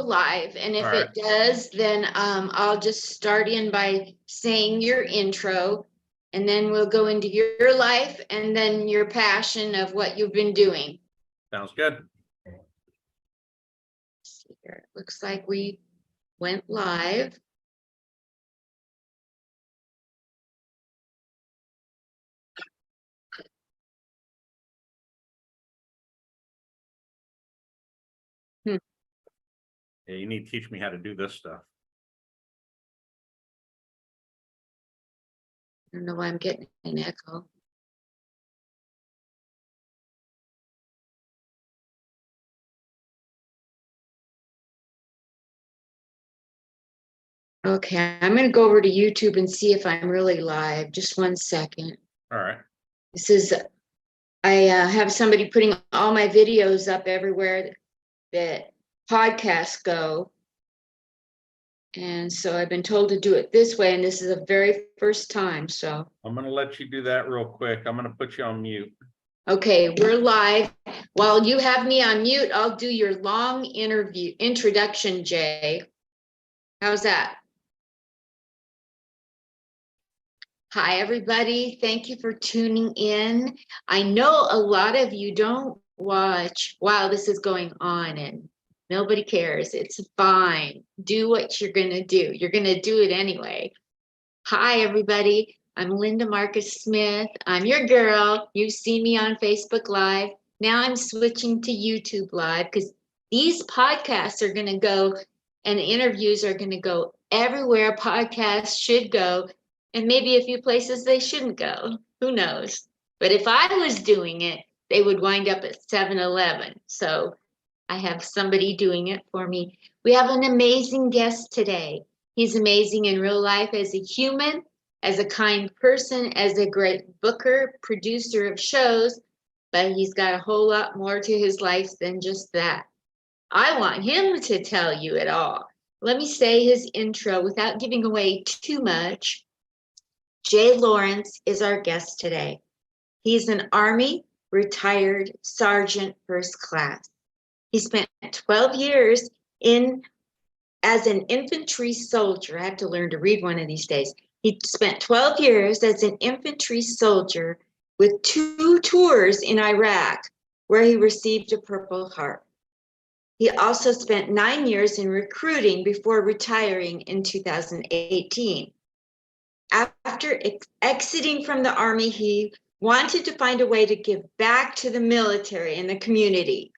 live, and if All right. it does, then I'll just start in by saying your intro, and then we'll go into your life and then your passion of what you've been doing. Sounds good. Let's see here. It looks like we went live. Yeah, you need to teach me how to do this stuff. I don't know why I'm getting an echo. Okay, I'm going to go over to YouTube and see if I'm really live. Just 1 second. All right. This is, I have somebody putting all my videos up everywhere that podcasts go. And so I've been told to do it this way, and this is the very first time, so. I'm going to let you do that real quick. I'm going to put you on mute. Okay, we're live. While you have me on mute, I'll do your long introduction, Jay. How's that? Hi, everybody. Thank you for tuning in. I know a lot of you don't watch while this is going on, and nobody cares. It's fine. Do what you're going to do. You're going to do it anyway. Hi, everybody. I'm Linda MarcusSmith. I'm your girl. You've seen me on Facebook Live. Now I'm switching to YouTube Live because these podcasts are going to go, and interviews are going to go everywhere podcasts should go, and maybe a few places they shouldn't go. Who knows? But if I was doing it, they would wind up at 7-Eleven. So I have somebody doing it for me. We have an amazing guest today. He's amazing in real life as a human, as a kind person, as a great booker, producer of shows, but he's got a whole lot more to his life than just that. I want him to tell you it all. Let me say his intro without giving away too much. Jay Lawrence is our guest today. He's an Army retired Sergeant First Class. He spent 12 years as an infantry soldier. I have to learn to read one of these days. He spent 12 years as an infantry soldier with 2 tours in Iraq, where he received a Purple Heart. He also spent 9 years in recruiting before retiring in 2018. After exiting from the Army, he wanted to find a way to give back to the military and the community.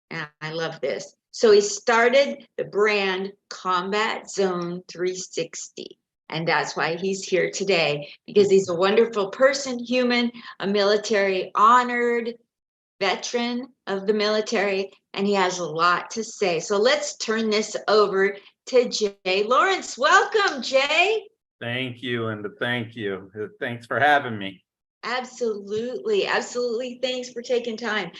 And I love this. So he started the brand Combat Zone 360. And that's why he's here today, because he's a wonderful person, human, a military honored veteran of the military, and he has a lot to say. So let's turn this over to Jay Lawrence. Welcome, Jay. Thank you, and thank you. Thanks for having me. Absolutely. Absolutely. Thanks for taking time.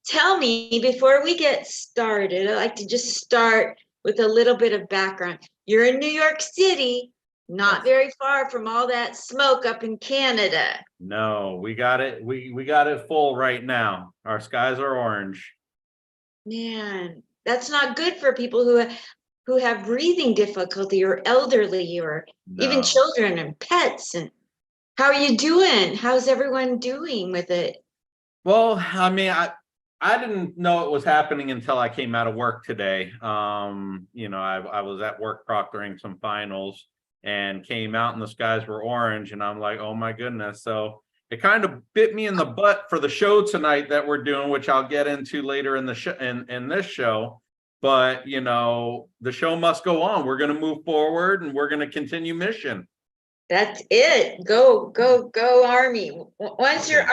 Tell me, before we get started, I'd like to just start with a little bit of background. You're in New York City, not very far from all that smoke up in Canada. No, we got it. We got it full right now. Our skies are orange. Man, that's not good for people who have breathing difficulty or elderly or even children and pets. And how are you doing? How's everyone doing with it? Well, I mean, I didn't know it was happening until I came out of work today. I was at work proctoring some finals and came out and the skies were orange, and I'm like, oh my goodness. So it kind of bit me in the butt for the show tonight that we're doing, which I'll get into later in the in this show. But the show must go on. We're going to move forward and we're going to continue mission. That's it. Go, go, go, Army. Once you're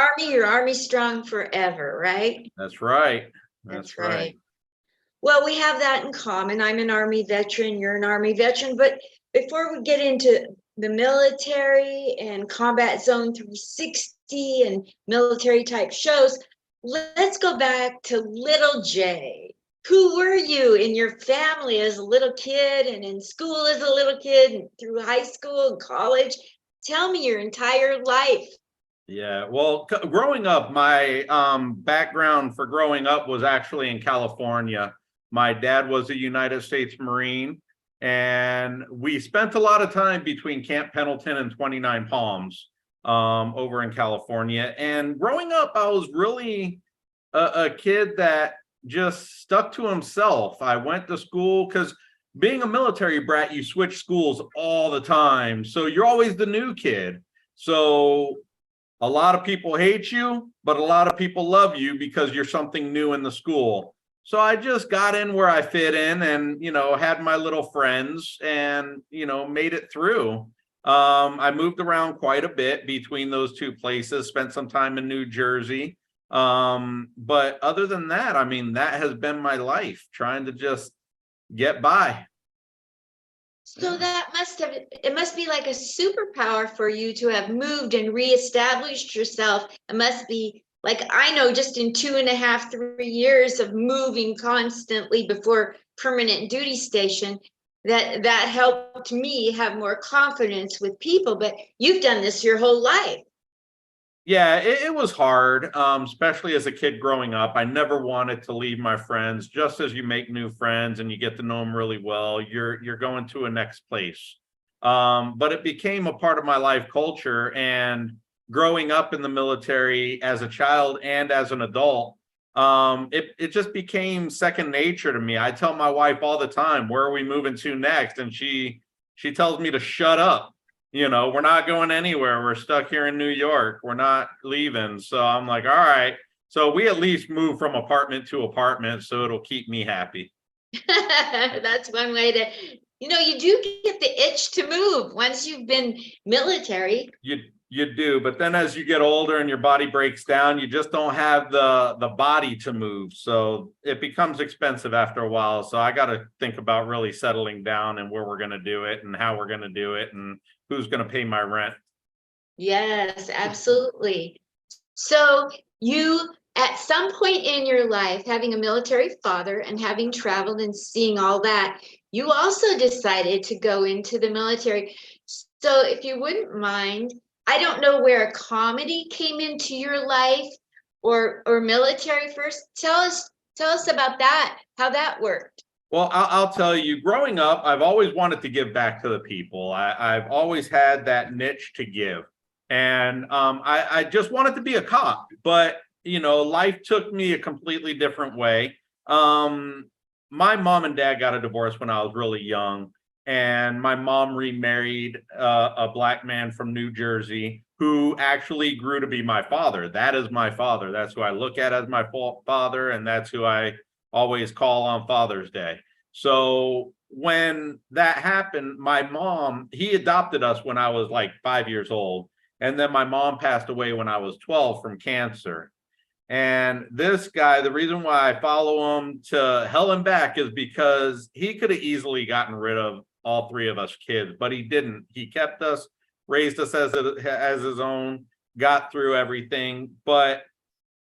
Army strong forever, right? That's right. That's right. Well, we have that in common. I'm an Army veteran, you're an Army veteran. But before we get into the military and Combat Zone 360 and military type shows, let's go back to little Jay. Who were you in your family as a little kid and in school as a little kid and through high school and college? Tell me your entire life. Yeah, well, growing up, my background for growing up was actually in California. My dad was a United States Marine, and we spent a lot of time between Camp Pendleton and 29 Palms over in California. And growing up, I was really a kid that just stuck to himself. I went to school because being a military brat, you switch schools all the time. So you're always the new kid. So a lot of people hate you, but a lot of people love you because you're something new in the school. So I just got in where I fit in and, had my little friends and, made it through. I moved around quite a bit between those two places, spent some time in New Jersey. But other than that, I mean, that has been my life, trying to just get by. So it must be like a superpower for you to have moved and reestablished yourself. It must be like, I know just in 2.5, 3 years of moving constantly before permanent duty station, that helped me have more confidence with people, but you've done this your whole life. Yeah, it was hard, especially as a kid growing up. I never wanted to leave my friends. Just as you make new friends and you get to know them really well, you're going to a next place. But it became a part of my life culture. And growing up in the military as a child and as an adult, it just became second nature to me. I tell my wife all the time, "Where are we moving to next?" And she tells me to shut up. We're not going anywhere. We're stuck here in New York. We're not leaving. So I'm like, all right. So we at least move from apartment to apartment, so it'll keep me happy. That's one way to, you do get the itch to move once you've been military. You do, but then as you get older and your body breaks down, you just don't have the body to move. So it becomes expensive after a while. So I got to think about really settling down and where we're going to do it and how we're going to do it and who's going to pay my rent. Yes, absolutely. So you, at some point in your life, having a military father and having traveled and seeing all that, you also decided to go into the military. So if you wouldn't mind, I don't know where a comedy came into your life or military first. Tell us about that, how that worked. Well, I'll tell you, growing up, I've always wanted to give back to the people. I've always had that niche to give. And I just wanted to be a cop, but, life took me a completely different way. My mom and dad got a divorce when I was really young. And my mom remarried a Black man from New Jersey who actually grew to be my father. That is my father. That's who I look at as my father. And that's who I always call on Father's Day. So when that happened, he adopted us when I was like 5 years old. And then my mom passed away when I was 12 from cancer. And this guy, the reason why I follow him to hell and back is because he could have easily gotten rid of all three of us kids, but he didn't. He kept us, raised us as his own, got through everything. But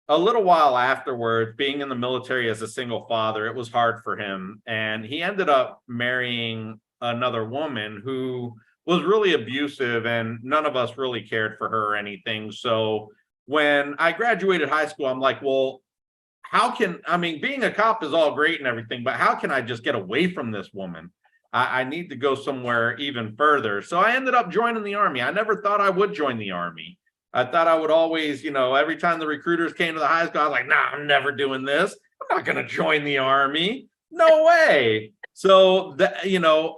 a little while afterwards, being in the military as a single father, it was hard for him. And he ended up marrying another woman who was really abusive, and none of us really cared for her or anything. So when I graduated high school, I'm like, well, being a cop is all great and everything, but how can I just get away from this woman? I need to go somewhere even further. So I ended up joining the Army. I never thought I would join the Army. I thought I would always, every time the recruiters came to the high school, I was like, nah, I'm never doing this. I'm not going to join the Army. No way. So that,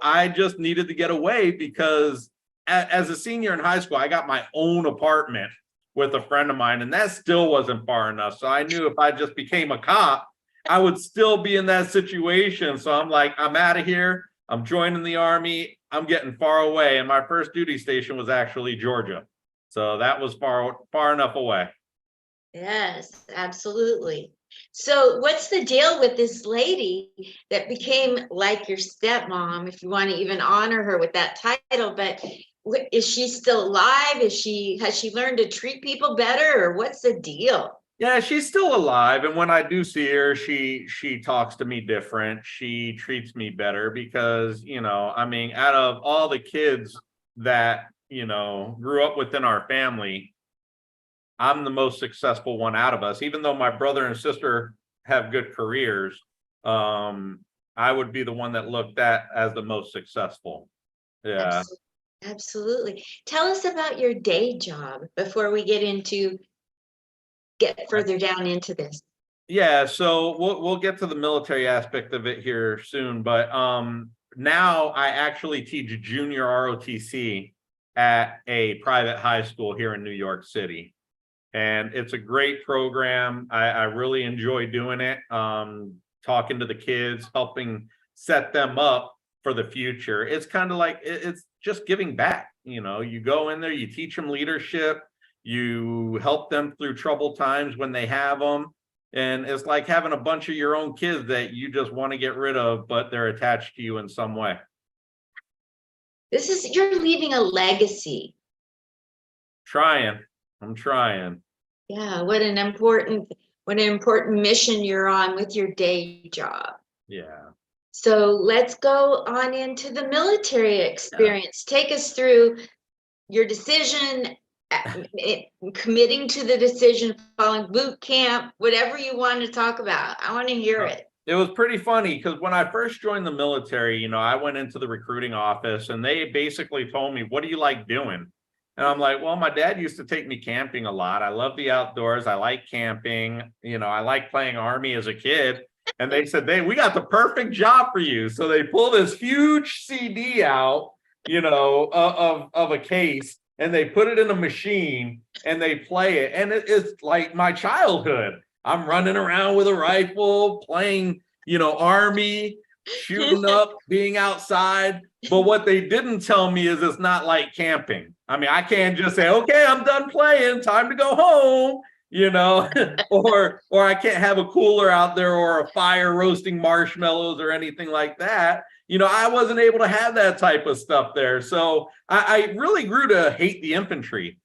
I just needed to get away because as a senior in high school, I got my own apartment with a friend of mine, and that still wasn't far enough. So I knew if I just became a cop, I would still be in that situation. So I'm like, I'm out of here. I'm joining the Army. I'm getting far away. And my first duty station was actually Georgia. So that was far enough away. Yes, absolutely. So what's the deal with this lady that became like your stepmom, if you want to even honor her with that title? But is she still alive? Has she learned to treat people better, or what's the deal? Yeah, she's still alive. And when I do see her, she talks to me different. She treats me better because, out of all the kids that, grew up within our family, I'm the most successful one out of us. Even though my brother and sister have good careers, I would be the one that looked at as the most successful. Yeah. Absolutely. Tell us about your day job before we get further down into this. Yeah, so we'll get to the military aspect of it here soon, but now I actually teach junior ROTC at a private high school here in New York City. And it's a great program. I really enjoy doing it. Talking to the kids, helping set them up for the future. It's kind of like it's just giving back. You go in there, you teach them leadership, you help them through troubled times when they have them. And it's like having a bunch of your own kids that you just want to get rid of, but they're attached to you in some way. You're leaving a legacy. I'm trying. Yeah, what an important mission you're on with your day job. Yeah. So let's go on into the military experience. Yeah. Take us through your decision, committing to the decision, following boot camp, whatever you want to talk about. I want to hear it. It was pretty funny because when I first joined the military, I went into the recruiting office and they basically told me, what do you like doing? And I'm like, well, my dad used to take me camping a lot. I love the outdoors. I like camping. I like playing Army as a kid. And they said, we got the perfect job for you. So they pull this huge CD out, of a case, and they put it in a machine and they play it. And it's like my childhood. I'm running around with a rifle, playing, Army, shooting up, being outside. But what they didn't tell me is it's not like camping. I mean, I can't just say, okay, I'm done playing, time to go home, or I can't have a cooler out there or a fire roasting marshmallows or anything like that. I wasn't able to have that type of stuff there. So I really grew to hate the infantry,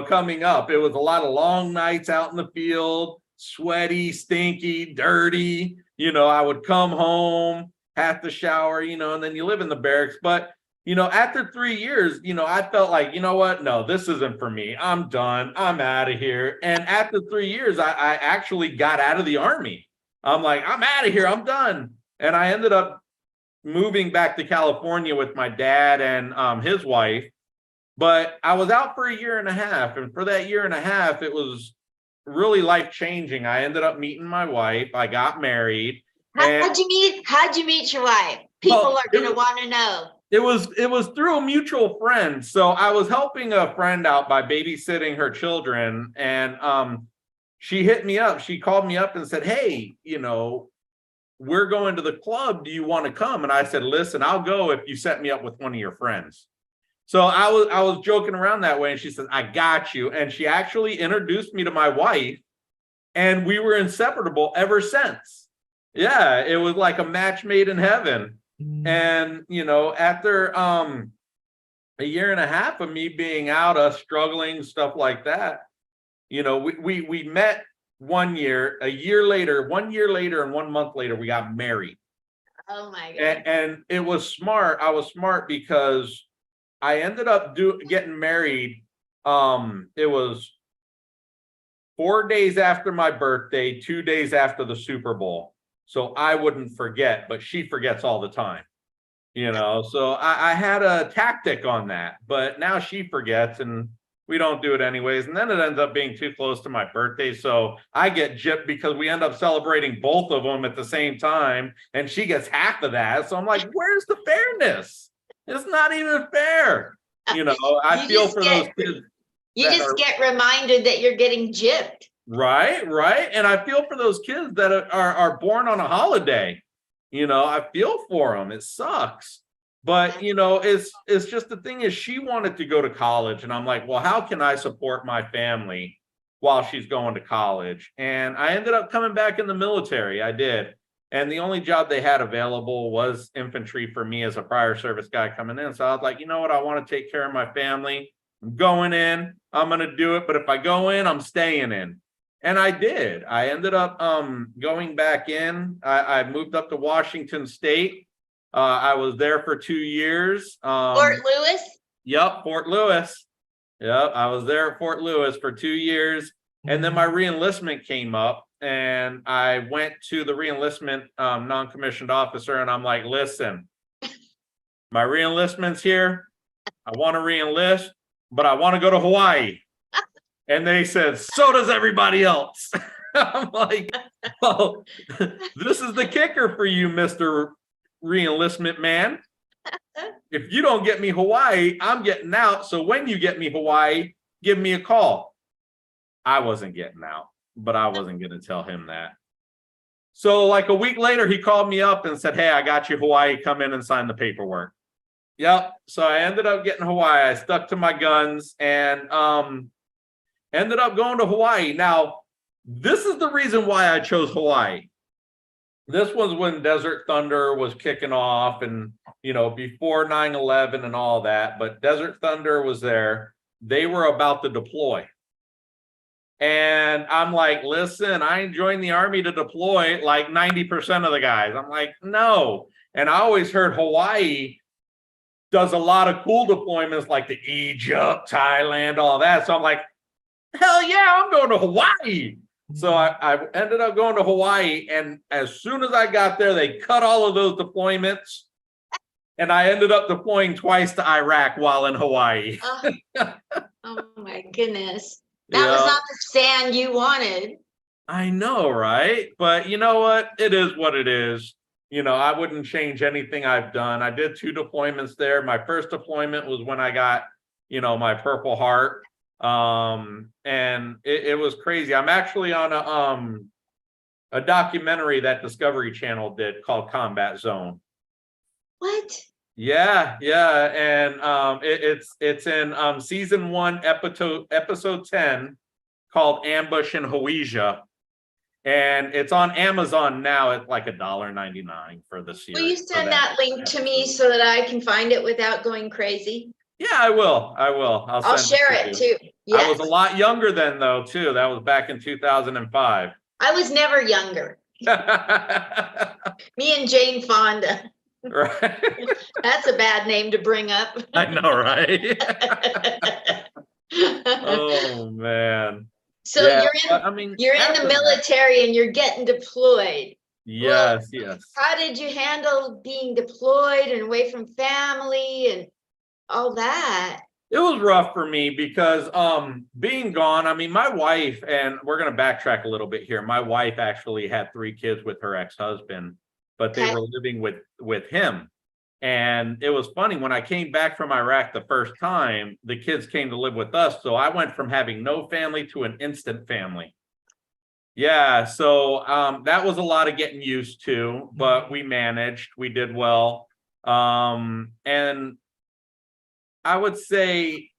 coming up. It was a lot of long nights out in the field, sweaty, stinky, dirty. I would come home, have to shower, and then you live in the barracks. But, after 3 years, I felt like, what? No, this isn't for me. I'm done. I'm out of here. And after 3 years, I actually got out of the Army. I'm like, I'm out of here. I'm done. And I ended up moving back to California with my dad and his wife. But I was out for a year and a half. And for that year and a half, it was really life-changing. I ended up meeting my wife. I got married. How'd you meet your wife? People are going to want to know. It was through a mutual friend. So I was helping a friend out by babysitting her children, and she hit me up. She called me up and said, hey, we're going to the club. Do you want to come? And I said, listen, I'll go if you set me up with one of your friends. So I was joking around that way, and she said, I got you. And she actually introduced me to my wife, and we were inseparable ever since. Yeah, it was like a match made in heaven. And, after a year and a half of me being out, us struggling, stuff like that, we met 1 year, a year later, 1 year later, and 1 month later, we got married. Oh my God. And it was smart. I was smart because I ended up getting married. It was 4 days after my birthday, 2 days after the Super Bowl. So I wouldn't forget, but she forgets all the time, so I had a tactic on that, but now she forgets and we don't do it anyways. And then it ends up being too close to my birthday. So I get gypped because we end up celebrating both of them at the same time. And she gets half of that. So I'm like, where's the fairness? It's not even fair. I feel for those kids. You just get reminded that you're getting gypped. Right. And I feel for those kids that are born on a holiday. I feel for them. It sucks. But, it's just the thing is she wanted to go to college. And I'm like, well, how can I support my family while she's going to college? And I ended up coming back in the military. I did. And the only job they had available was infantry for me as a prior service guy coming in. So I was like, you know what? I want to take care of my family. I'm going in. I'm going to do it. But if I go in, I'm staying in. And I did. I ended up going back in. I moved up to Washington State. I was there for 2 years. Fort Lewis? Yep, Fort Lewis. Yep, I was there at Fort Lewis for 2 years. And then my reenlistment came up. and I went to the reenlistment non-commissioned officer, and I'm like, listen, my reenlistment's here. I want to reenlist, but I want to go to Hawaii. And they said, so does everybody else. I'm like, well, this is the kicker for you, Mr. Reenlistment man. If you don't get me Hawaii, I'm getting out. So when you get me Hawaii, give me a call. I wasn't getting out, but I wasn't going to tell him that. So like a week later, he called me up and said, hey, I got you Hawaii. Come in and sign the paperwork. Yep. So I ended up getting Hawaii. I stuck to my guns and ended up going to Hawaii. Now, this is the reason why I chose Hawaii. This was when Desert Thunder was kicking off and, you know, before 9/11 and all that, but Desert Thunder was there. They were about to deploy. And I'm like, listen, I ain't joined the Army to deploy like 90% of the guys. I'm like, no. And I always heard Hawaii does a lot of cool deployments like the Egypt, Thailand, all that. So I'm like, hell yeah, I'm going to Hawaii. So I ended up going to Hawaii. And as soon as I got there, they cut all of those deployments. And I ended up deploying twice to Iraq while in Hawaii. Oh my goodness. That was not the stand you wanted. I know, right? But you know what? It is what it is. You know, I wouldn't change anything I've done. I did 2 deployments there. My first deployment was when I got, you know, my Purple Heart. And it was crazy. I'm actually on a documentary that Discovery Channel did called Combat Zone. What? Yeah. And it's in season 1, episode 10 called Ambush in Hawija. And it's on Amazon now at like $1.99 for the series. Will you send that link to me so that I can find it without going crazy? Yeah, I will. I'll share it too. Yes. I was a lot younger then though, too. That was back in 2005. I was never younger. Me and Jane Fonda. Right. That's a bad name to bring up. I know, right? Oh man. So yeah, you're in the military and you're getting deployed. Yes, well, yes. How did you handle being deployed and away from family and all that? It was rough for me because being gone, I mean, my wife, and we're going to backtrack a little bit here. My wife actually had 3 kids with her ex-husband, but they were living with him. And it was funny, when I came back from Iraq the first time, the kids came to live with us. So I went from having no family to an instant family. Yeah, so that was a lot of getting used to, but we managed, we did well. And I would say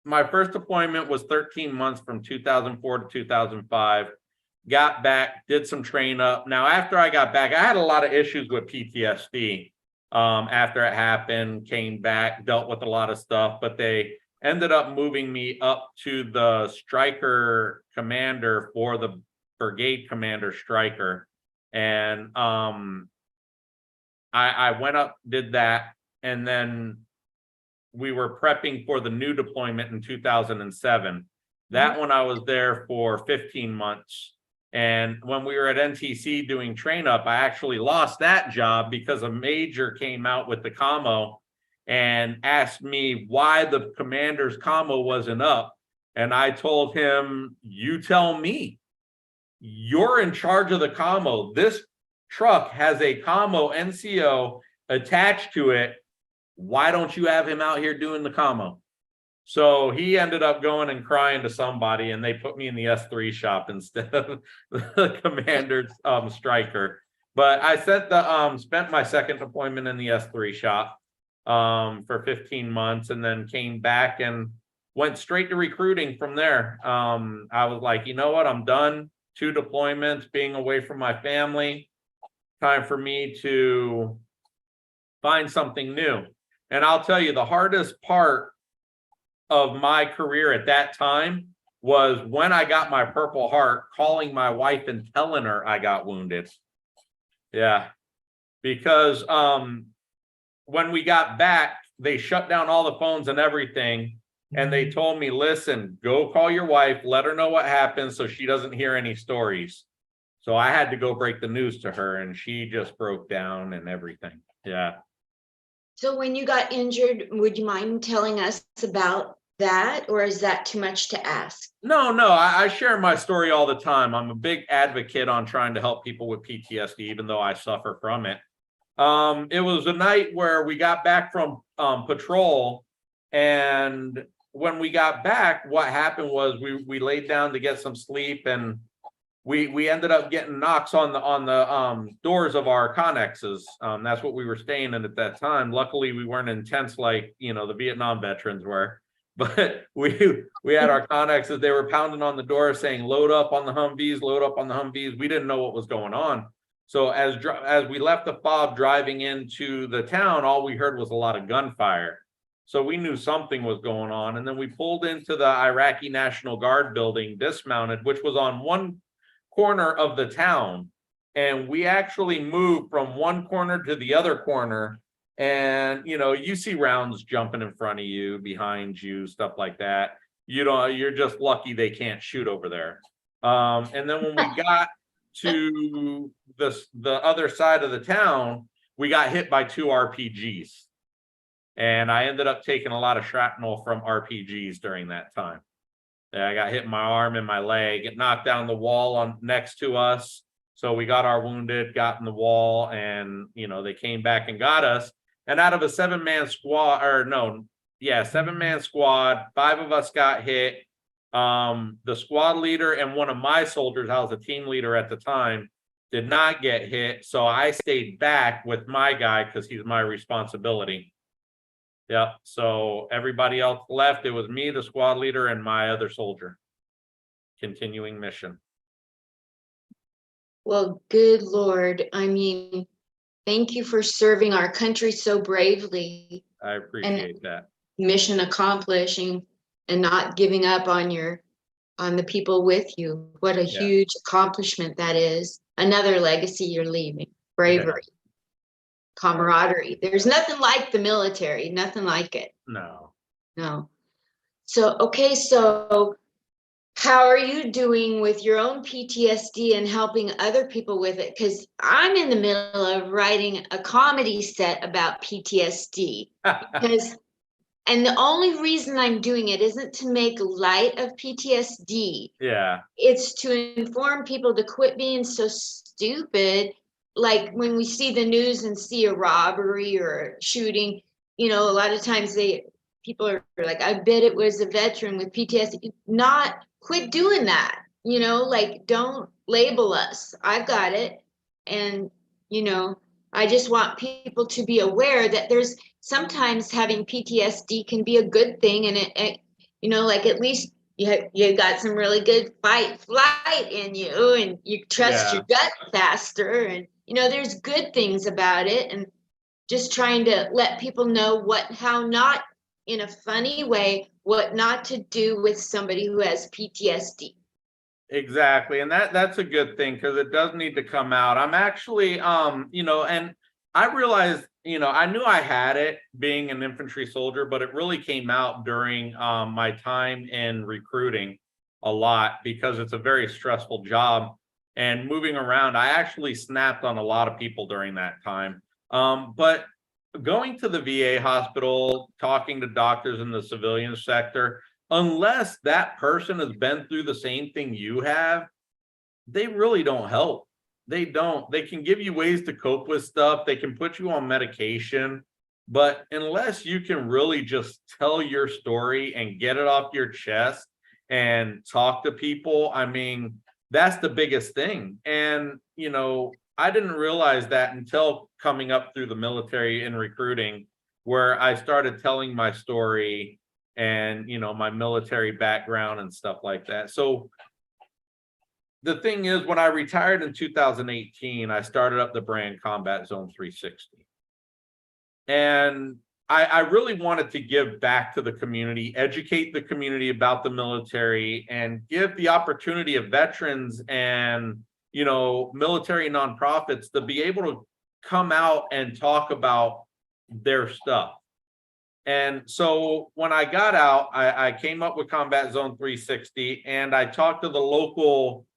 my first deployment was 13 months from 2004 to 2005. Got back, did some train up. Now, after I got back, I had a lot of issues with PTSD. After it happened, came back, dealt with a lot of stuff, but they ended up moving me up to the Stryker commander for the brigade commander Stryker. And I went up, did that, and then we were prepping for the new deployment in 2007. That one I was there for 15 months. And when we were at NTC doing train up, I actually lost that job because a major came out with the commo and asked me why the commander's commo wasn't up. And I told him, you tell me, you're in charge of the commo. This truck has a commo NCO attached to it. Why don't you have him out here doing the commo? So he ended up going and crying to somebody, and they put me in the S3 shop instead of the commander's Stryker. But I spent my second deployment in the S3 shop for 15 months, and then came back and went straight to recruiting from there. I was like, you know what? I'm done. 2 deployments, being away from my family. Time for me to find something new. And I'll tell you, the hardest part of my career at that time was when I got my Purple Heart, calling my wife and telling her I got wounded. Yeah, because when we got back, they shut down all the phones and everything. And they told me, listen, go call your wife, let her know what happened so she doesn't hear any stories. So I had to go break the news to her, and she just broke down and everything. Yeah. So when you got injured, would you mind telling us about that, or is that too much to ask? No, I share my story all the time. I'm a big advocate on trying to help people with PTSD, even though I suffer from it. It was a night where we got back from patrol, and when we got back, what happened was we laid down to get some sleep, and we ended up getting knocks on the doors of our connexes. That's what we were staying in at that time. Luckily, we weren't in tents like the Vietnam veterans were, but we had our connexes. They were pounding on the door saying, "Load up on the Humvees, load up on the Humvees." We didn't know what was going on. So as we left the fob driving into the town, all we heard was a lot of gunfire. So we knew something was going on. And then we pulled into the Iraqi National Guard building, dismounted, which was on one corner of the town. And we actually moved from one corner to the other corner. And you see rounds jumping in front of you, behind you, stuff like that. You're just lucky they can't shoot over there. And then when we got to the other side of the town, we got hit by 2 RPGs. And I ended up taking a lot of shrapnel from RPGs during that time. I got hit in my arm and my leg. It knocked down the wall on next to us. So we got our wounded, got in the wall, and they came back and got us. And out of a 7-man squad, 7-man squad, 5 of us got hit. The squad leader and one of my soldiers, I was a team leader at the time, did not get hit. So I stayed back with my guy because he's my responsibility. Yeah. So everybody else left. It was me, the squad leader, and my other soldier. Continuing mission. Well, good Lord. I mean, thank you for serving our country so bravely. I appreciate that. Mission accomplishing and not giving up on the people with you. What a huge accomplishment that is. Another legacy you're leaving. Bravery. Yeah. Camaraderie. There's nothing like the military, nothing like it. No. So, okay, so how are you doing with your own PTSD and helping other people with it? Because I'm in the middle of writing a comedy set about PTSD. And the only reason I'm doing it isn't to make light of PTSD. Yeah. It's to inform people to quit being so stupid. Like when we see the news and see a robbery or a shooting, a lot of times people are like, I bet it was a veteran with PTSD. Not quit doing that, like don't label us. I've got it. And, I just want people to be aware that there's sometimes having PTSD can be a good thing. And it like at least you got some really good flight in you, and you trust your gut faster, and there's good things about it, and just trying to let people know how not in a funny way, what not to do with somebody who has PTSD. Exactly. And that's a good thing, because it does need to come out. I'm actually, and I realized, I knew I had it being an infantry soldier, but it really came out during my time in recruiting a lot, because it's a very stressful job and moving around. I actually snapped on a lot of people during that time. But going to the VA hospital, talking to doctors in the civilian sector, unless that person has been through the same thing you have, they really don't help. They don't. They can give you ways to cope with stuff. They can put you on medication. But unless you can really just tell your story and get it off your chest and talk to people, I mean, that's the biggest thing. And, I didn't realize that until coming up through the military and recruiting, where I started telling my story and, my military background and stuff like that. So the thing is, when I retired in 2018, I started up the brand Combat Zone 360. And I really wanted to give back to the community, educate the community about the military, and give the opportunity of veterans and, military nonprofits to be able to come out and talk about their stuff. And so when I got out, I came up with Combat Zone 360, and I talked to the local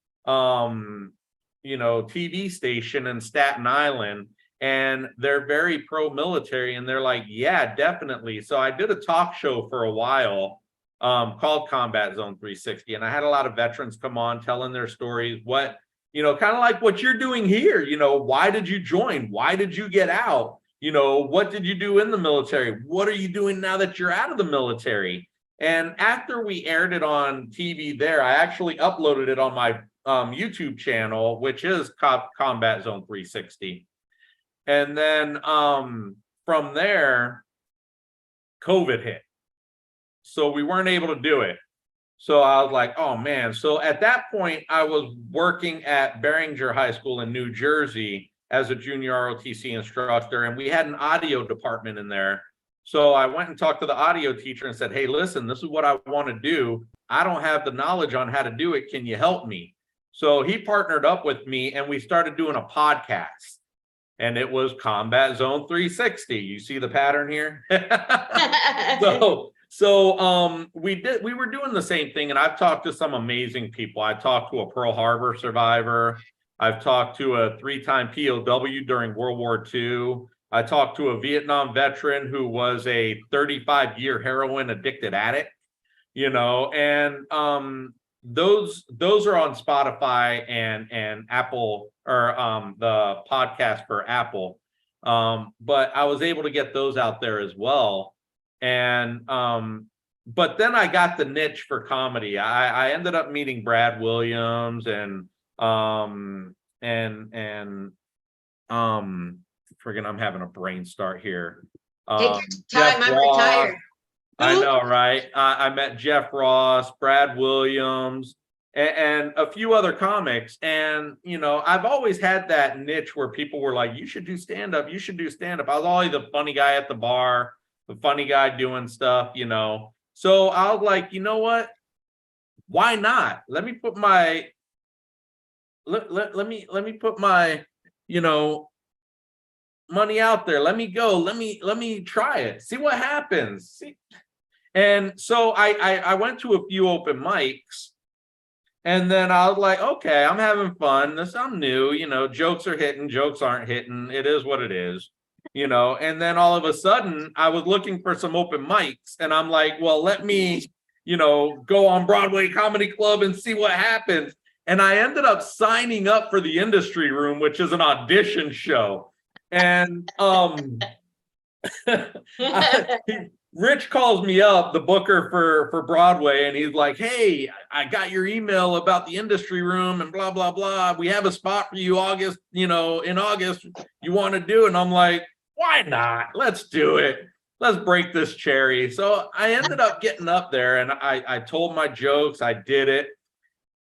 TV station in Staten Island, and they're very pro-military, and they're like, yeah, definitely. So I did a talk show for a while called Combat Zone 360, and I had a lot of veterans come on telling their stories, what, kind of like what you're doing here. Why did you join? Why did you get out? What did you do in the military? What are you doing now that you're out of the military? And after we aired it on TV there, I actually uploaded it on my YouTube channel, which is Combat Zone 360. And then from there, COVID hit. So we weren't able to do it. So I was like, oh man. So at that point, I was working at Barringer High School in New Jersey as a junior ROTC instructor, and we had an audio department in there. So I went and talked to the audio teacher and said, hey, listen, this is what I want to do. I don't have the knowledge on how to do it. Can you help me? So he partnered up with me, and we started doing a podcast. And it was Combat Zone 360. You see the pattern here? So we were doing the same thing, and I've talked to some amazing people. I talked to a Pearl Harbor survivor. I've talked to a 3-time POW during World War II. I talked to a Vietnam veteran who was a 35-year heroin addicted addict, and those are on Spotify and Apple, or the podcast for Apple. But I was able to get those out there as well. And but then I got the niche for comedy. I ended up meeting Brad Williams and friggin', I'm having a brain start here. Take your time, I'm retired. I know, right? I met Jeff Ross, Brad Williams, and a few other comics. And, I've always had that niche where people were like, you should do stand-up, you should do stand-up. I was always the funny guy at the bar, the funny guy doing stuff, So I was like, you know what? Why not? Let me put my, let me put my, money out there. Let me go. Let me try it. See what happens. See? And so I went to a few open mics, and then I was like, okay, I'm having fun. I'm new, jokes are hitting, jokes aren't hitting. It is what it is, and then all of a sudden I was looking for some open mics, and I'm like, well, let me, go on Broadway Comedy Club and see what happens. And I ended up signing up for the Industry Room, which is an audition show. And Rich calls me up, the booker for Broadway, and he's like, hey, I got your email about the Industry Room and blah, blah, blah. We have a spot for you August, in August, you want to do it? And I'm like, why not? Let's do it. Let's break this cherry. So I ended up getting up there, and I told my jokes. I did it.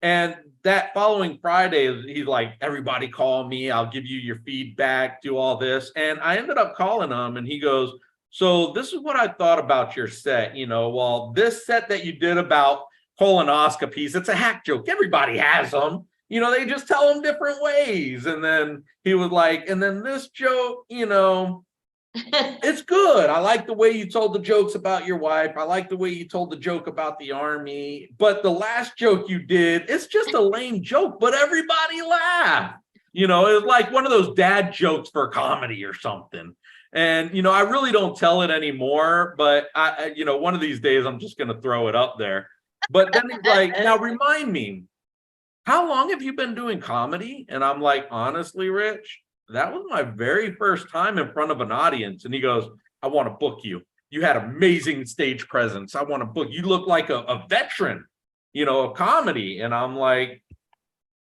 And that following Friday, he's like, everybody call me. I'll give you your feedback, do all this. And I ended up calling him, and he goes, so this is what I thought about your set. Well, this set that you did about colonoscopies, it's a hack joke. Everybody has them. They just tell them different ways. And then he was like, and then this joke, it's good. I like the way you told the jokes about your wife. I like the way you told the joke about the Army. But the last joke you did, it's just a lame joke, but everybody laughed. It was like one of those dad jokes for comedy or something. And, I really don't tell it anymore, but one of these days I'm just going to throw it up there. But then he's like, now remind me, how long have you been doing comedy? And I'm like, honestly, Rich, that was my very first time in front of an audience. And he goes, I want to book you. You had amazing stage presence. I want to book you. Look like a veteran, of comedy. And I'm like,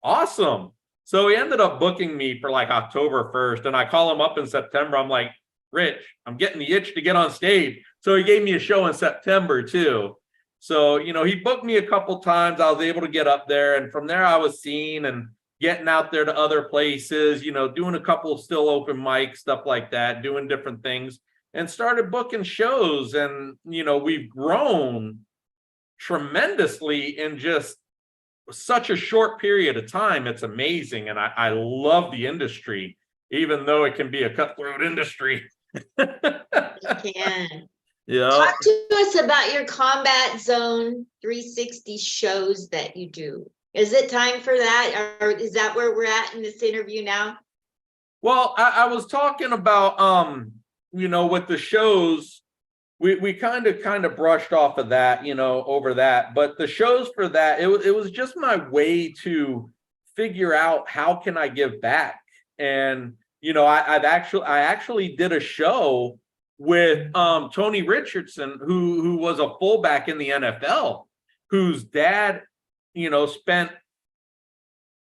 awesome. So he ended up booking me for like October 1st. And I call him up in September. I'm like, Rich, I'm getting the itch to get on stage. So he gave me a show in September too. So, he booked me a couple times. I was able to get up there. And from there I was seen and getting out there to other places, doing a couple of still open mics, stuff like that, doing different things, and started booking shows. And, we've grown tremendously in just such a short period of time. It's amazing. And I love the industry, even though it can be a cutthroat industry. It can. Yeah. Talk to us about your Combat Zone 360 shows that you do. Is it time for that, or is that where we're at in this interview now? Well, I was talking about, with the shows, we kind of brushed off of that, over that. But the shows for that, it was just my way to figure out how can I give back. And, I actually did a show with Tony Richardson, who was a fullback in the NFL, whose dad, spent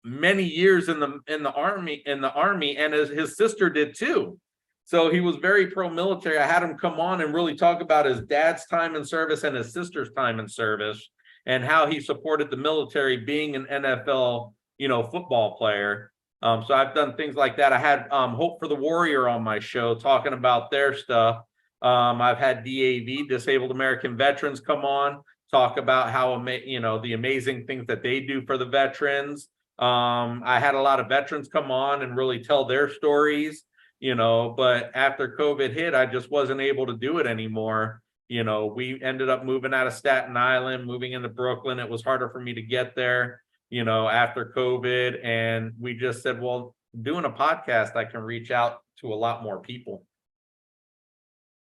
many years in the army, and his sister did too. So he was very pro-military. I had him come on and really talk about his dad's time in service and his sister's time in service, and how he supported the military, being an NFL, football player. So I've done things like that. I had Hope for the Warrior on my show talking about their stuff. I've had DAV, Disabled American Veterans, come on, talk about how the amazing things that they do for the veterans. I had a lot of veterans come on and really tell their stories, but after COVID hit, I just wasn't able to do it anymore. We ended up moving out of Staten Island, moving into Brooklyn. It was harder for me to get there, after COVID. And we just said, well, doing a podcast, I can reach out to a lot more people.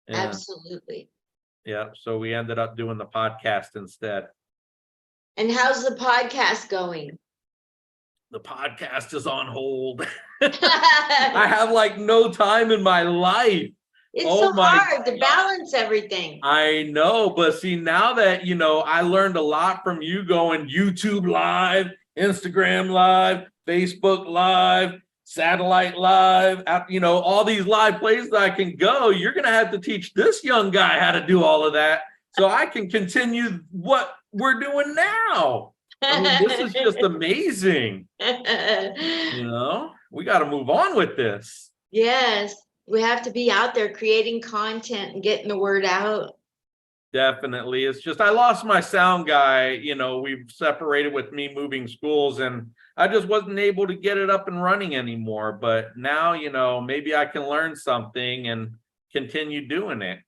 Yeah. Absolutely. Yeah. So we ended up doing the podcast instead. And how's the podcast going? The podcast is on hold. I have like no time in my life. It's so hard to balance everything. I know, but see, now that, I learned a lot from you going YouTube Live, Instagram Live, Facebook Live, Satellite Live, all these live places I can go. You're going to have to teach this young guy how to do all of that so I can continue what we're doing now. I mean, this is just amazing. We got to move on with this. Yes, we have to be out there creating content and getting the word out. Definitely. It's just, I lost my sound guy. We've separated with me moving schools, and I just wasn't able to get it up and running anymore. But now, maybe I can learn something and continue doing it.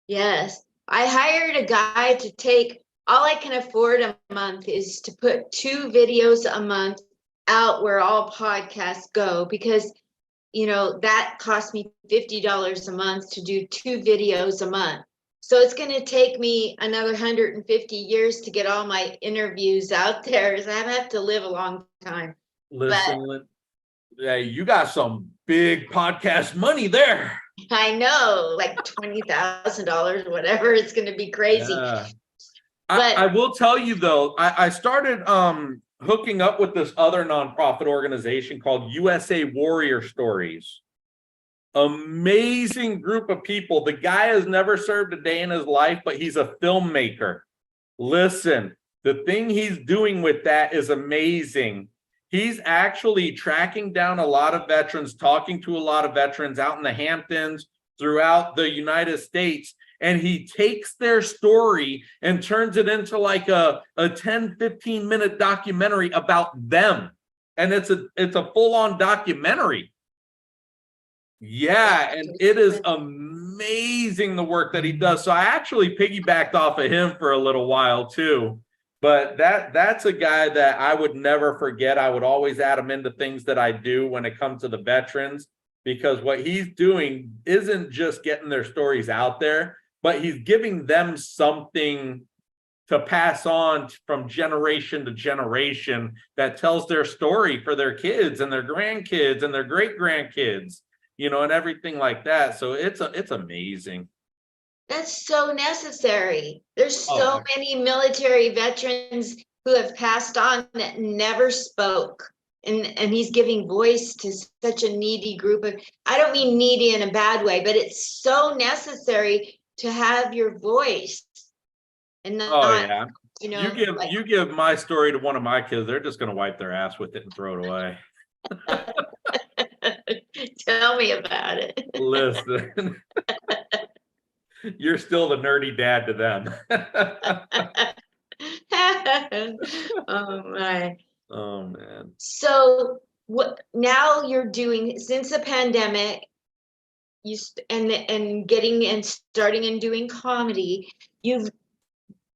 Yes. I hired a guy to take, all I can afford a month is to put 2 videos a month out where all podcasts go, because, that cost me $50 a month to do 2 videos a month. So it's going to take me another 150 years to get all my interviews out there. I have to live a long time. Listen, you got some big podcast money there. I know, like $20,000 or whatever. It's going to be crazy. Yeah. I will tell you though, I started hooking up with this other nonprofit organization called USA Warrior Stories. Amazing group of people. The guy has never served a day in his life, but he's a filmmaker. Listen, the thing he's doing with that is amazing. He's actually tracking down a lot of veterans, talking to a lot of veterans out in the Hamptons, throughout the United States. And he takes their story and turns it into like a 10, 15-minute documentary about them. And it's a full-on documentary. Yeah, and it is amazing the work that he does. So I actually piggybacked off of him for a little while too. But that's a guy that I would never forget. I would always add him into things that I do when it comes to the veterans, because what he's doing isn't just getting their stories out there, but he's giving them something to pass on from generation to generation that tells their story for their kids and their grandkids and their great grandkids, and everything like that. So it's amazing. That's so necessary. There's so many military veterans who have passed on that never spoke. And he's giving voice to such a needy group of, I don't mean needy in a bad way, but it's so necessary to have your voice. And not, you give my story to one of my kids, they're just going to wipe their ass with it and throw it away. Tell me about it. Listen, you're still the nerdy dad to them. Oh my. Oh man. So what now you're doing since the pandemic, starting and doing comedy,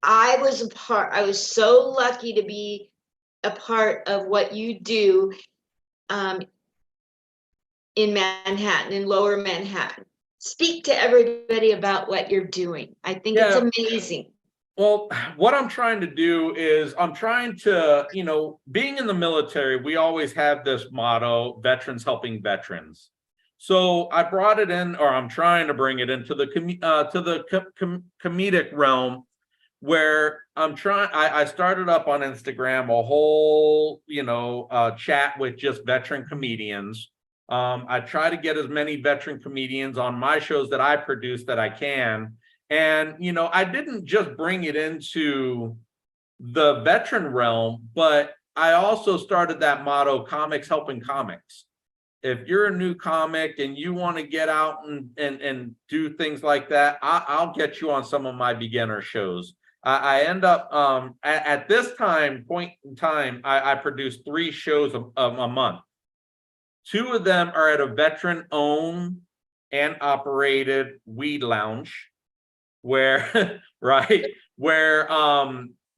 I was so lucky to be a part of what you do in Manhattan, in Lower Manhattan. Speak to everybody about what you're doing. I think it's Yeah. amazing. Well, what I'm trying to do is I'm trying to, being in the military, we always have this motto, veterans helping veterans. So I brought it in, or I'm trying to bring it into the comedic realm, where I started up on Instagram a whole, chat with just veteran comedians. I try to get as many veteran comedians on my shows that I produce that I can. And, I didn't just bring it into the veteran realm, but I also started that motto, comics helping comics. If you're a new comic and you want to get out and do things like that, I'll get you on some of my beginner shows. I end up at this point in time, I produce 3 shows a month. 2 of them are at a veteran owned and operated weed lounge, where right, where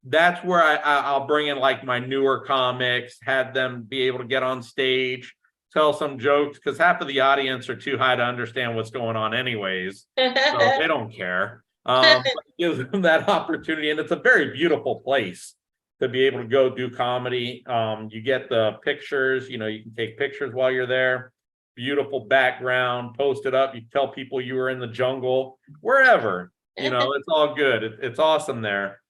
that's where I'll bring in like my newer comics, have them be able to get on stage, tell some jokes, because half of the audience are too high to understand what's going on anyways, so they don't care. But it gives them that opportunity, and it's a very beautiful place to be able to go do comedy. You get the pictures, you can take pictures while you're there. Beautiful background, post it up. You tell people you were in the jungle, wherever. It's all good. It's awesome there.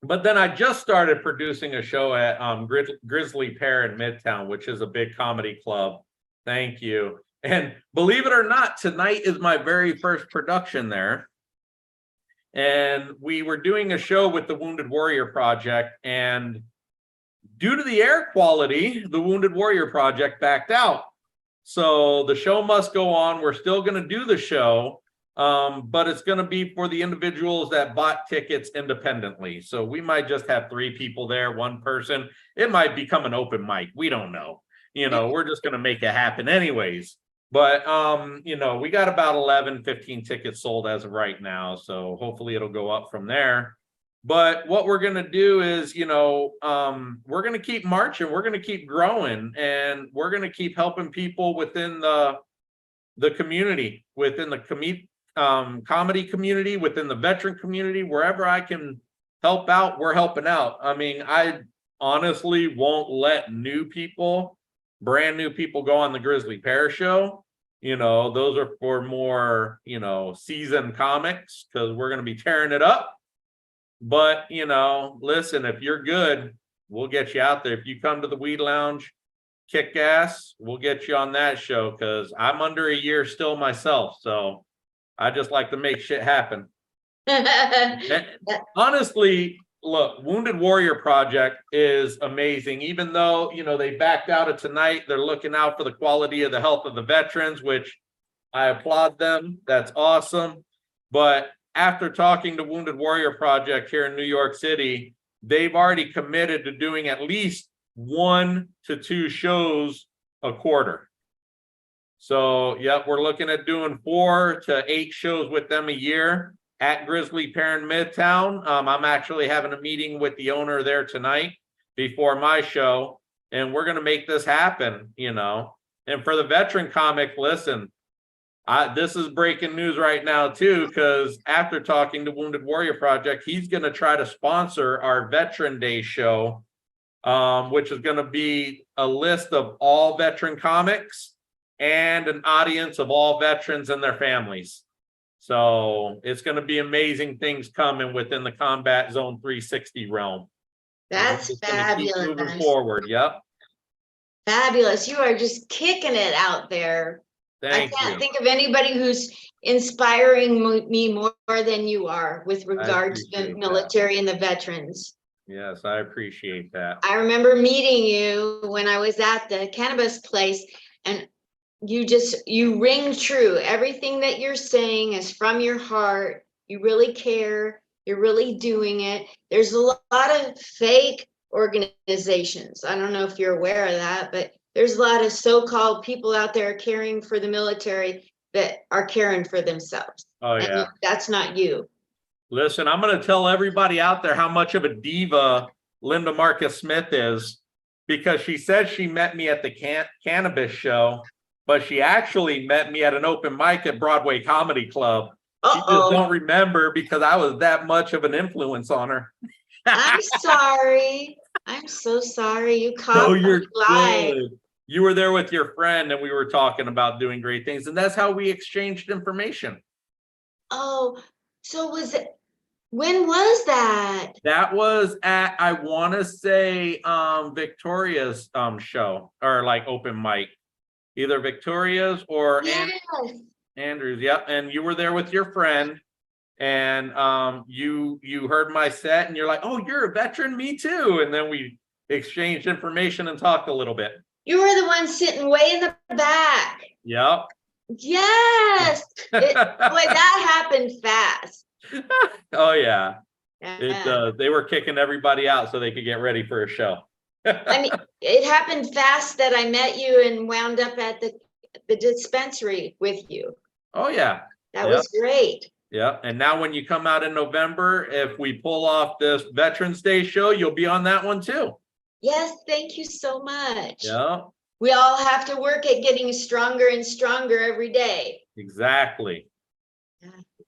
But then I just started producing a show at Grizzly Pear in Midtown, which is a big comedy club. Thank you. And believe it or not, tonight is my very first production there. And we were doing a show with the Wounded Warrior Project, and due to the air quality, the Wounded Warrior Project backed out. So the show must go on. We're still going to do the show, but it's going to be for the individuals that bought tickets independently. So we might just have 3 people there, 1 person. It might become an open mic. We don't know. We're just going to make it happen anyways. But, we got about 11, 15 tickets sold as of right now. So hopefully it'll go up from there. But what we're going to do is, we're going to keep marching. We're going to keep growing, and we're going to keep helping people within the community, within the comedy community, within the veteran community. Wherever I can help out, we're helping out. I mean, I honestly won't let brand new people go on the Grizzly Pear show. Those are for more, seasoned comics, because we're going to be tearing it up. But, listen, if you're good, we'll get you out there. If you come to the Weed Lounge, kick ass, we'll get you on that show, because I'm under a year still myself. So I just like to make shit happen. Honestly, look, Wounded Warrior Project is amazing. Even though, they backed out of tonight, they're looking out for the quality of the health of the veterans, which I applaud them. That's awesome. But after talking to Wounded Warrior Project here in New York City, they've already committed to doing at least 1 to 2 shows a quarter. So, yep, we're looking at doing 4 to 8 shows with them a year at Grizzly Pear in Midtown. I'm actually having a meeting with the owner there tonight before my show, and we're going to make this happen, And for the veteran comic, listen, this is breaking news right now too, because after talking to Wounded Warrior Project, he's going to try to sponsor our Veteran Day show, which is going to be a list of all veteran comics and an audience of all veterans and their families. So it's going to be amazing things coming within the Combat Zone 360 realm. That's fabulous. Keep moving forward. Yep. Fabulous. You are just kicking it out there. I can't think of anybody who's inspiring me more than you are with regard to the military and the veterans. Yes, I appreciate that. I remember meeting you when I was at the cannabis place, and you ring true. Everything that you're saying is from your heart. You really care. You're really doing it. There's a lot of fake organizations. I don't know if you're aware of that, but there's a lot of so-called people out there caring for the military that are caring for themselves. Oh, yeah. And that's not you. Listen, I'm going to tell everybody out there how much of a diva Linda MarcusSmith is, because she says she met me at the cannabis show, but she actually met me at an open mic at Broadway Comedy Club. She just don't remember because I was that much of an influence on her. I'm sorry. I'm so sorry. You caught No, me you're live. good. You were there with your friend and we were talking about doing great things, and that's how we exchanged information. Oh, so when was that? That was at, I want to say, Victoria's show, or like open mic, either Victoria's or Yes. Andrews. Yep. And you were there with your friend, and you heard my set and you're like, oh, you're a veteran, me too. And then we exchanged information and talked a little bit. You were the one sitting way in the back. Yep. Yes. Boy, that happened fast. Oh yeah. Yeah. They were kicking everybody out so they could get ready for a show. I mean, it happened fast that I met you and wound up at the dispensary with you. Oh yeah. That was great. Yeah. And now when you come out in November, if we pull off this Veterans Day show, you'll be on that one too. Yes, thank you so much. Yeah. We all have to work at getting stronger and stronger every day. Exactly.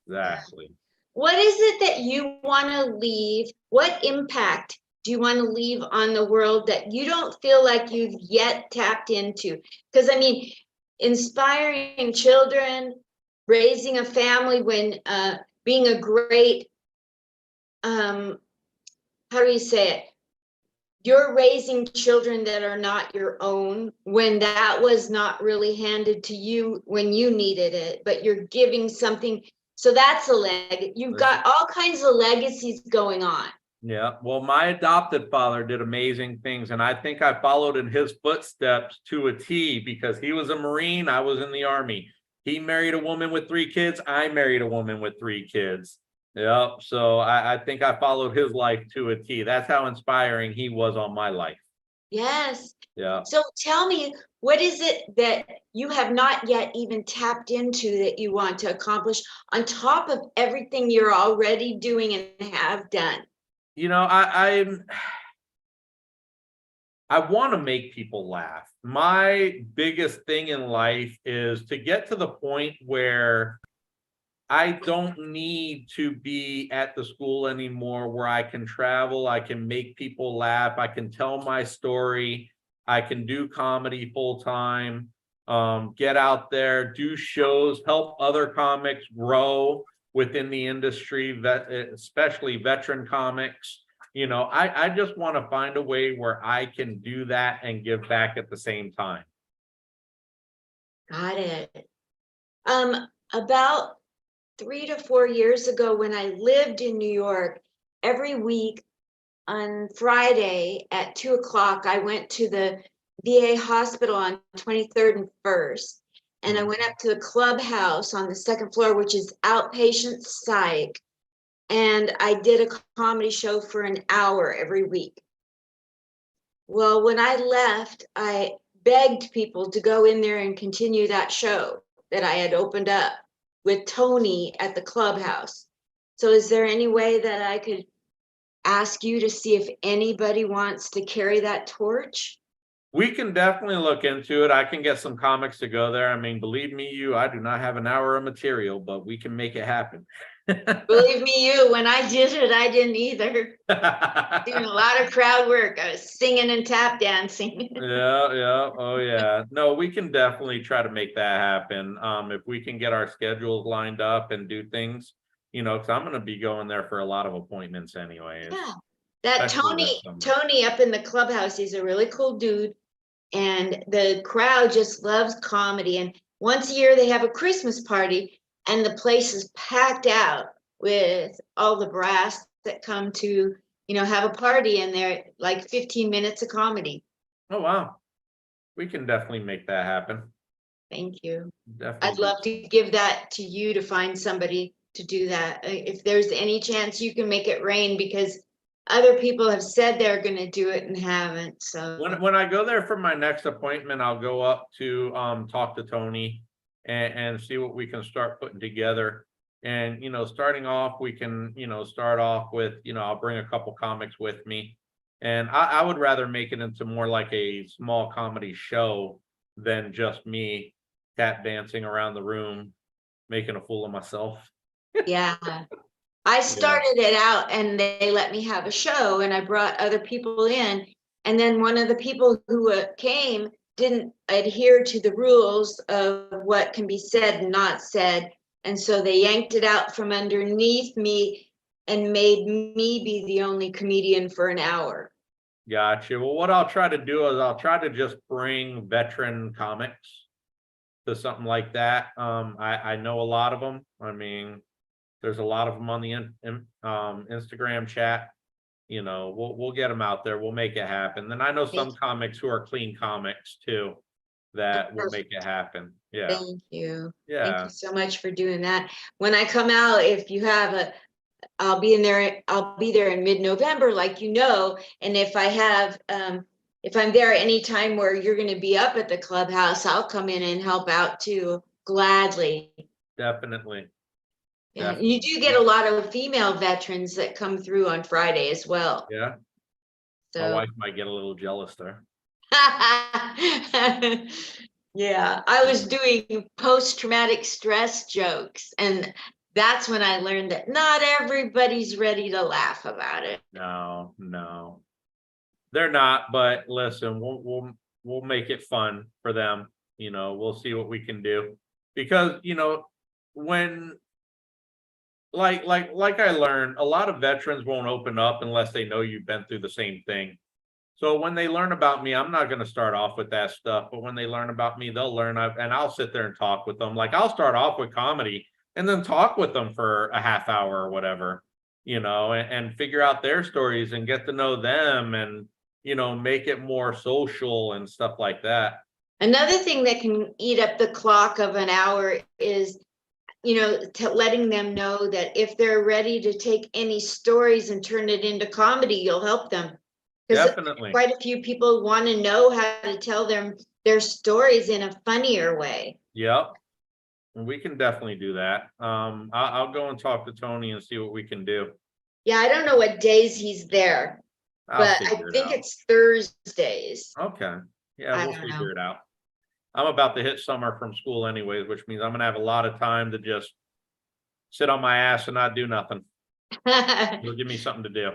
Exactly. What is it that you want to leave? What impact do you want to leave on the world that you don't feel like you've yet tapped into? Because I mean, inspiring children, raising a family, when being a great, how do you say it? You're raising children that are not your own, when that was not really handed to you when you needed it, but you're giving something. So that's a leg. You've got all kinds of legacies going on. Yeah. Well, my adopted father did amazing things, and I think I followed in his footsteps to a T, because he was a Marine. I was in the Army. He married a woman with 3 kids. I married a woman with 3 kids. Yeah. So I think I followed his life to a T. That's how inspiring he was on my life. Yes. Yeah. So tell me, what is it that you have not yet even tapped into that you want to accomplish on top of everything you're already doing and have done? You know, I want to make people laugh. My biggest thing in life is to get to the point where I don't need to be at the school anymore, where I can travel, I can make people laugh, I can tell my story, I can do comedy full time, get out there, do shows, help other comics grow within the industry, especially veteran comics. You know, I just want to find a way where I can do that and give back at the same time. Got it. About 3 to 4 years ago, when I lived in New York, every week on Friday at 2 o'clock, I went to the VA hospital on 23rd and 1st. And I went up to the clubhouse on the 2nd floor, which is outpatient psych. And I did a comedy show for an hour every week. Well, when I left, I begged people to go in there and continue that show that I had opened up with Tony at the clubhouse. So is there any way that I could ask you to see if anybody wants to carry that torch? We can definitely look into it. I can get some comics to go there. I mean, believe me, I do not have an hour of material, but we can make it happen. Believe me, when I did it, I didn't either. Doing a lot of crowd work. I was singing and tap dancing. Yeah. Oh yeah. No, we can definitely try to make that happen. If we can get our schedules lined up and do things, you know, because I'm going to be going there for a lot of appointments anyway. Yeah. That Especially Tony up in the clubhouse, he's a really cool dude. And the crowd just loves comedy. And once a year they have a Christmas party, and the place is packed out with all the brass that come to, have a party in there, like 15 minutes of comedy. Oh, wow. We can definitely make that happen. Thank you. Definitely. I'd love to give that to you to find somebody to do that. If there's any chance you can make it rain, because other people have said they're going to do it and haven't. So when I go there for my next appointment, I'll go up to talk to Tony and see what we can start putting together. And, starting off, we can, start off with, I'll bring a couple comics with me And I would rather make it into more like a small comedy show than just me tap dancing around the room, making a fool of myself. Yeah. I Yeah. started it out and they let me have a show and I brought other people in. And then one of the people who came didn't adhere to the rules of what can be said and not said. And so they yanked it out from underneath me and made me be the only comedian for an hour. Gotcha. Well, what I'll try to do is I'll try to just bring veteran comics to something like that. I know a lot of them. I mean, there's a lot of them on the Instagram chat. You know, we'll get them out there. We'll make it happen. Then I know some comics who are clean comics too that will make it happen. Yeah. Thank you. Thank Yeah. you so much for doing that. When I come out, if you have I'll be there in mid-November, like you know, and if if I'm there anytime where you're going to be up at the clubhouse, I'll come in and help out too, gladly. Definitely. Yeah, you do get a lot of female veterans that come through on Friday as well. Yeah. My So wife might get a little jealous there. yeah, I was doing post-traumatic stress jokes, and that's when I learned that not everybody's ready to laugh about it. No, no, they're not. But listen, we'll make it fun for them. You know, we'll see what we can do because when like I learned, a lot of veterans won't open up unless they know you've been through the same thing. So when they learn about me, I'm not going to start off with that stuff. But when they learn about me, they'll learn. And I'll sit there and talk with them. Like I'll start off with comedy and then talk with them for a half hour or whatever, and figure out their stories and get to know them and, make it more social and stuff like that. Another thing that can eat up the clock of an hour is, letting them know that if they're ready to take any stories and turn it into comedy, you'll help them. Because Definitely. quite a few people want to know how to tell their stories in a funnier way. Yep. And we can definitely do that. I'll go and talk to Tony and see what we can do. Yeah, I don't know what days he's there, but I think it's Thursdays. Okay. Yeah, we'll figure it out. I'm about to hit summer from school anyways, which means I'm going to have a lot of time to just sit on my ass and not do nothing. It'll give me something to do.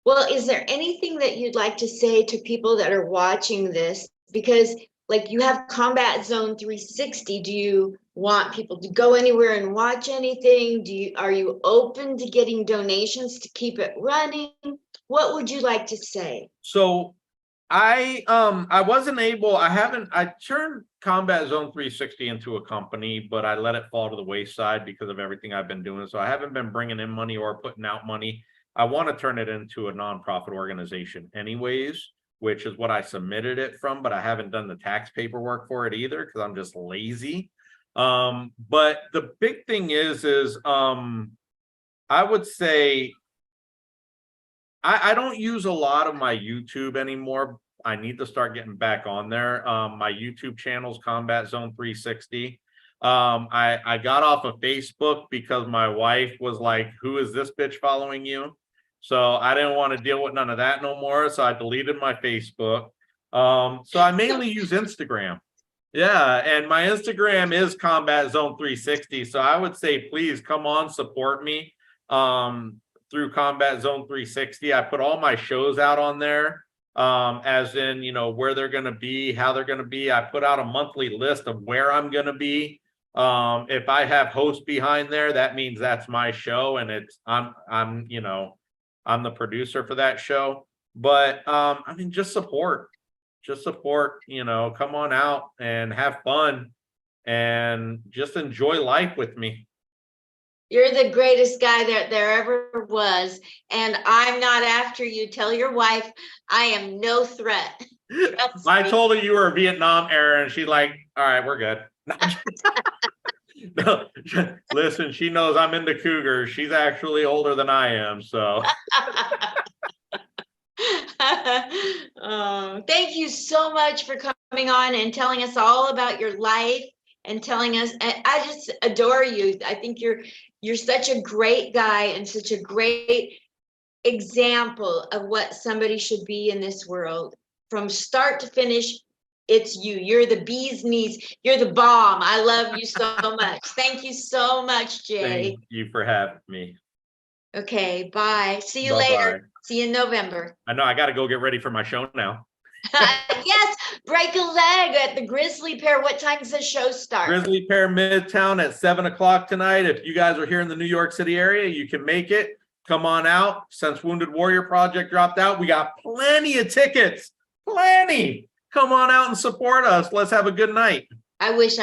Well, is there anything that you'd like to say to people that are watching this? Because like you have Combat Zone 360, do you want people to go anywhere and watch anything? Are you open to getting donations to keep it running? What would you like to say? So I turned Combat Zone 360 into a company, but I let it fall to the wayside because of everything I've been doing. So I haven't been bringing in money or putting out money. I want to turn it into a nonprofit organization anyways, which is what I submitted it from, but I haven't done the tax paperwork for it either because I'm just lazy. But the big thing is I would say I don't use a lot of my YouTube anymore. I need to start getting back on there. My YouTube channel's Combat Zone 360. I got off of Facebook because my wife was like, "Who is this bitch following you?" So I didn't want to deal with none of that no more. So I deleted my Facebook. So I mainly use Instagram. Yeah, and my Instagram is Combat Zone 360. So I would say, please come on, support me through Combat Zone 360. I put all my shows out on there, as in, where they're going to be, how they're going to be. I put out a monthly list of where I'm going to be. If I have hosts behind there, that means that's my show, and I'm the producer for that show. But just support, come on out and have fun and just enjoy life with me. You're the greatest guy that there ever was, and I'm not after you. Tell your wife I am no threat. I told her you were a Vietnam era, and she's like, "All right, we're good." No, listen, she knows I'm into cougars. She's actually older than I am, so. Thank you so much for coming on and telling us all about your life and telling us. I just adore you. I think you're such a great guy and such a great example of what somebody should be in this world. From start to finish, it's you. You're the bee's knees. You're the bomb. I love you so much. Thank you so much, Jay. Thank you for having me. Okay, bye. See you Bye-bye. later. See you in November. I know I got to go get ready for my show now. Yes, break a leg at the Grizzly Pear. What time does the show start? Grizzly Pear Midtown at 7 o'clock tonight. If you guys are here in the New York City area, you can make it. Come on out. Since Wounded Warrior Project dropped out, we got plenty of tickets. Plenty. Come on out and support us. Let's have a good night. I wish